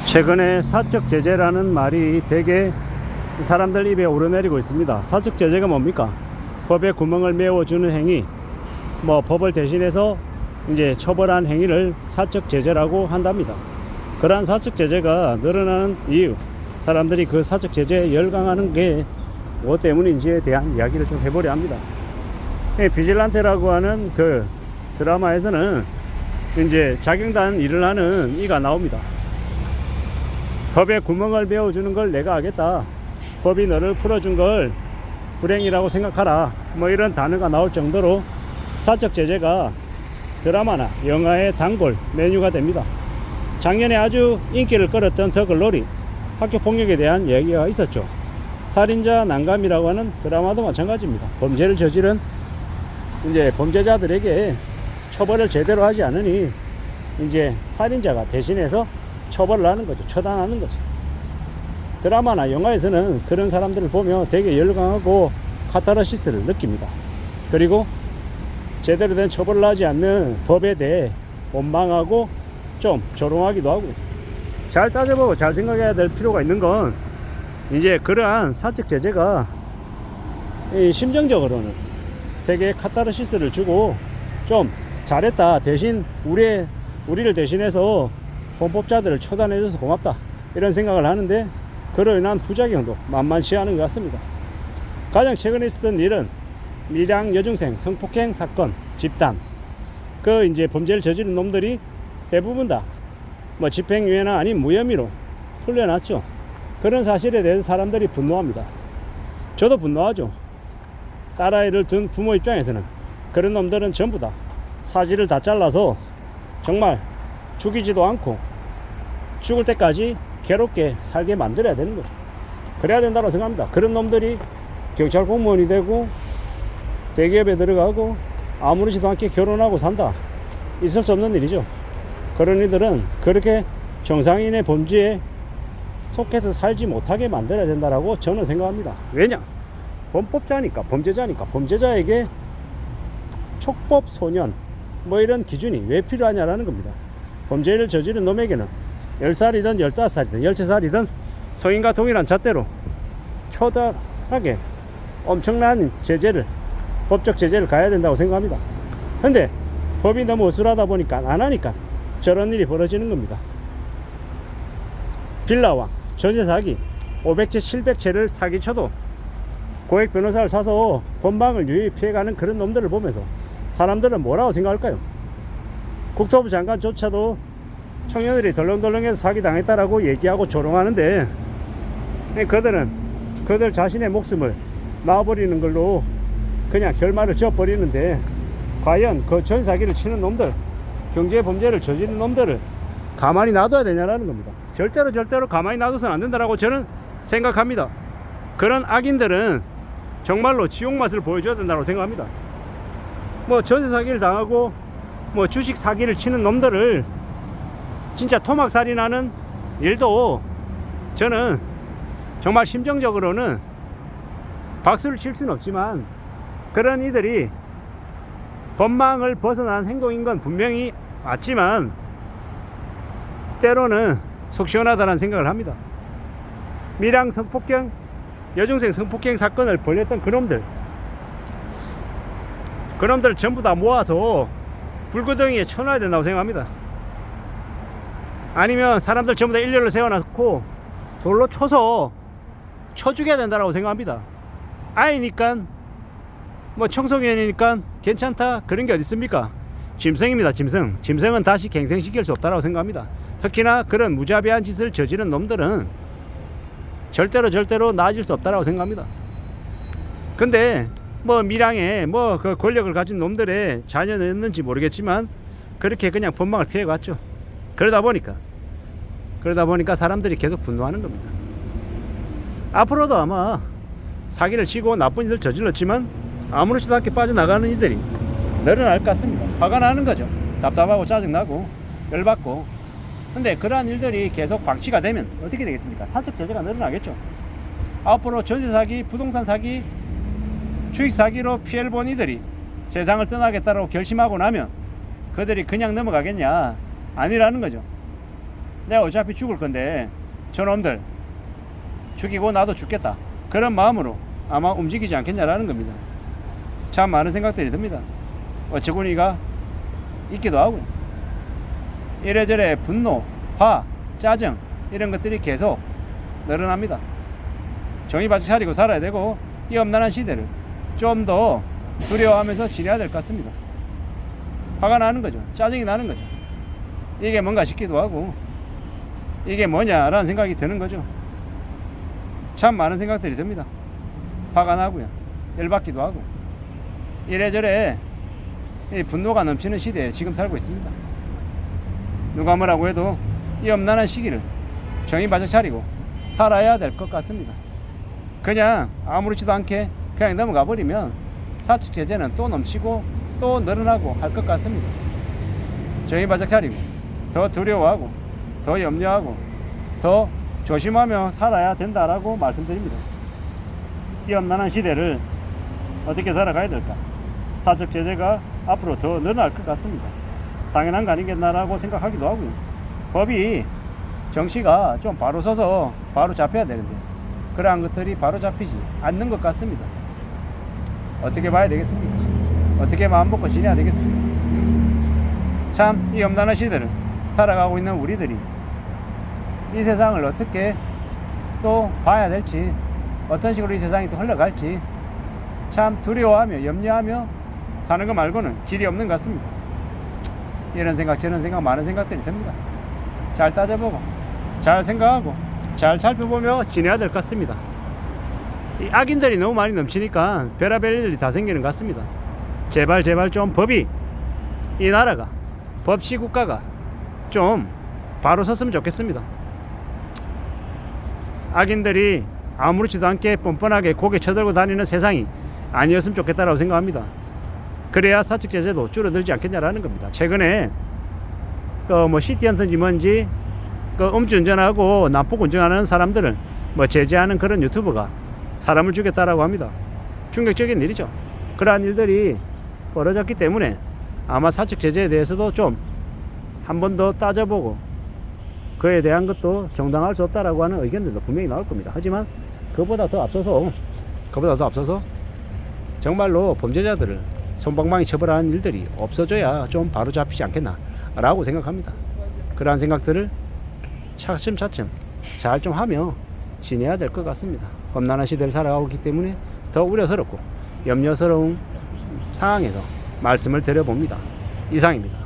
최근에 사적 제재라는 말이 되게 사람들 입에 오르내리고 있습니다. 사적 제재가 뭡니까? 법에 구멍을 메워주는 행위, 법을 대신해서 이제 처벌한 행위를 사적 제재라고 한답니다. 그러한 사적 제재가 늘어나는 이유, 사람들이 그 사적 제재에 열광하는 게 무엇 때문인지에 대한 이야기를 좀 해보려 합니다. 비질란테라고 하는 그 드라마에서는 이제 자경단 일을 하는 이가 나옵니다. 법에 구멍을 메워주는 걸 내가 하겠다. 법이 너를 풀어준 걸 불행이라고 생각하라. 이런 단어가 나올 정도로 사적 제재가 드라마나 영화의 단골 메뉴가 됩니다. 작년에 아주 인기를 끌었던 더 글로리, 학교 폭력에 대한 얘기가 있었죠. 살인자 난감이라고 하는 드라마도 마찬가지입니다. 범죄를 저지른 이제 범죄자들에게 처벌을 제대로 하지 않으니 이제 살인자가 대신해서 처벌을 하는 거죠. 처단하는 거죠. 드라마나 영화에서는 그런 사람들을 보며 되게 열광하고 카타르시스를 느낍니다. 그리고 제대로 된 처벌을 하지 않는 법에 대해 원망하고 좀 조롱하기도 하고, 잘 따져보고 잘 생각해야 될 필요가 있는 건 이제 그러한 사적 제재가 심정적으로는 되게 카타르시스를 주고 좀 잘했다, 대신 우리를 대신해서 범법자들을 처단해줘서 고맙다, 이런 생각을 하는데 그로 인한 부작용도 만만치 않은 것 같습니다. 가장 최근에 있었던 일은 밀양 여중생 성폭행 사건 집단, 그 이제 범죄를 저지른 놈들이 대부분 다 집행유예나 아닌 무혐의로 풀려났죠. 그런 사실에 대해서 사람들이 분노합니다. 저도 분노하죠. 딸아이를 둔 부모 입장에서는 그런 놈들은 전부 다 사지를 다 잘라서 정말 죽이지도 않고 죽을 때까지 괴롭게 살게 만들어야 되는 거죠. 그래야 된다고 생각합니다. 그런 놈들이 경찰 공무원이 되고 대기업에 들어가고 아무렇지도 않게 결혼하고 산다, 있을 수 없는 일이죠. 그런 이들은 그렇게 정상인의 범죄에 속해서 살지 못하게 만들어야 된다라고 저는 생각합니다. 왜냐? 범법자니까, 범죄자니까. 범죄자에게 촉법 소년 이런 기준이 왜 필요하냐라는 겁니다. 범죄를 저지른 놈에게는 10살이든 15살이든 13살이든 성인과 동일한 잣대로 처단하게 엄청난 제재를, 법적 제재를 가야 된다고 생각합니다. 근데 법이 너무 어수라다 보니까 안 하니까 저런 일이 벌어지는 겁니다. 빌라왕, 전세 사기, 500채 700채를 사기쳐도 고액 변호사를 사서 건방을 유유히 피해가는 그런 놈들을 보면서 사람들은 뭐라고 생각할까요? 국토부 장관조차도 청년들이 덜렁덜렁해서 사기당했다라고 얘기하고 조롱하는데, 그들 자신의 목숨을 놔버리는 걸로 그냥 결말을 지어버리는데, 과연 그 전사기를 치는 놈들, 경제범죄를 저지른 놈들을 가만히 놔둬야 되냐라는 겁니다. 절대로 가만히 놔둬서는 안 된다라고 저는 생각합니다. 그런 악인들은 정말로 지옥 맛을 보여줘야 된다고 생각합니다. 전세 사기를 당하고 주식 사기를 치는 놈들을 진짜 토막살인하는 일도 저는 정말 심정적으로는 박수를 칠 수는 없지만, 그런 이들이 법망을 벗어난 행동인 건 분명히 맞지만 때로는 속 시원하다는 생각을 합니다. 밀양 성폭행, 여중생 성폭행 사건을 벌였던 그놈들 전부 다 모아서 불구덩이에 쳐놔야 된다고 생각합니다. 아니면 사람들 전부 다 일렬로 세워놓고 돌로 쳐서 쳐죽여야 된다고 생각합니다. 아이니까 청소년이니까 괜찮다, 그런 게 어디 있습니까? 짐승입니다. 짐승은 다시 갱생시킬 수 없다고 생각합니다. 특히나 그런 무자비한 짓을 저지른 놈들은 절대로 나아질 수 없다고 생각합니다. 근데 밀양에 그 권력을 가진 놈들의 자녀였는지 모르겠지만 그렇게 그냥 법망을 피해갔죠. 그러다 보니까 사람들이 계속 분노하는 겁니다. 앞으로도 아마 사기를 치고 나쁜 일을 저질렀지만 아무렇지도 않게 빠져나가는 이들이 늘어날 것 같습니다. 화가 나는 거죠. 답답하고 짜증나고 열받고. 근데 그러한 일들이 계속 방치가 되면 어떻게 되겠습니까? 사적 제재가 늘어나겠죠. 앞으로 전세 사기, 부동산 사기, 주식 사기로 피해를 본 이들이 세상을 떠나겠다고 결심하고 나면 그들이 그냥 넘어가겠냐? 아니라는 거죠. 내가 어차피 죽을 건데 저놈들 죽이고 나도 죽겠다, 그런 마음으로 아마 움직이지 않겠냐라는 겁니다. 참 많은 생각들이 듭니다. 어처구니가 있기도 하고요. 이래저래 분노, 화, 짜증 이런 것들이 계속 늘어납니다. 정의 바짝 차리고 살아야 되고, 이 엄난한 시대를 좀 더 두려워하면서 지내야 될 것 같습니다. 화가 나는 거죠. 짜증이 나는 거죠. 이게 뭔가 싶기도 하고, 이게 뭐냐라는 생각이 드는 거죠. 참 많은 생각들이 듭니다. 화가 나고요, 열받기도 하고, 이래저래 이 분노가 넘치는 시대에 지금 살고 있습니다. 누가 뭐라고 해도 이 엄난한 시기를 정의 바짝 차리고 살아야 될 것 같습니다. 그냥 아무렇지도 않게 그냥 넘어가 버리면 사측 제재는 또 넘치고 또 늘어나고 할 것 같습니다. 정의 바짝 차리고 더 두려워하고 더 염려하고 더 조심하며 살아야 된다라고 말씀드립니다. 이 엄난한 시대를 어떻게 살아가야 될까? 사측 제재가 앞으로 더 늘어날 것 같습니다. 당연한 거 아니겠나라고 생각하기도 하고요. 법이, 정치가 좀 바로 서서 바로 잡혀야 되는데 그러한 것들이 바로 잡히지 않는 것 같습니다. 어떻게 봐야 되겠습니까? 어떻게 마음 먹고 지내야 되겠습니까? 참 이 엄난한 시대를 살아가고 있는 우리들이 이 세상을 어떻게 또 봐야 될지, 어떤 식으로 이 세상이 또 흘러갈지 참 두려워하며 염려하며 사는 거 말고는 길이 없는 것 같습니다. 이런 생각 저런 생각 많은 생각들이 듭니다. 잘 따져보고 잘 생각하고 잘 살펴보며 지내야 될 것 같습니다. 이 악인들이 너무 많이 넘치니까 별의별 일들이 다 생기는 것 같습니다. 제발 좀 법이, 이 나라가, 법치국가가 좀 바로 섰으면 좋겠습니다. 악인들이 아무렇지도 않게 뻔뻔하게 고개 쳐들고 다니는 세상이 아니었으면 좋겠다라고 생각합니다. 그래야 사측 제재도 줄어들지 않겠냐라는 겁니다. 최근에 시티헌터인지 뭔지 음주운전하고 난폭 운전하는 사람들을 제재하는 그런 유튜버가 사람을 죽였다라고 합니다. 충격적인 일이죠. 그러한 일들이 벌어졌기 때문에 아마 사측 제재에 대해서도 좀 한 번 더 따져보고 그에 대한 것도 정당할 수 없다라고 하는 의견들도 분명히 나올 겁니다. 하지만 그보다 더 앞서서 정말로 범죄자들을 솜방망이 처벌하는 일들이 없어져야 좀 바로 잡히지 않겠나 라고 생각합니다. 그러한 생각들을 차츰차츰 잘 좀 하며 지내야 될 것 같습니다. 험난한 시대를 살아가고 있기 때문에 더 우려스럽고 염려스러운 상황에서 말씀을 드려봅니다. 이상입니다.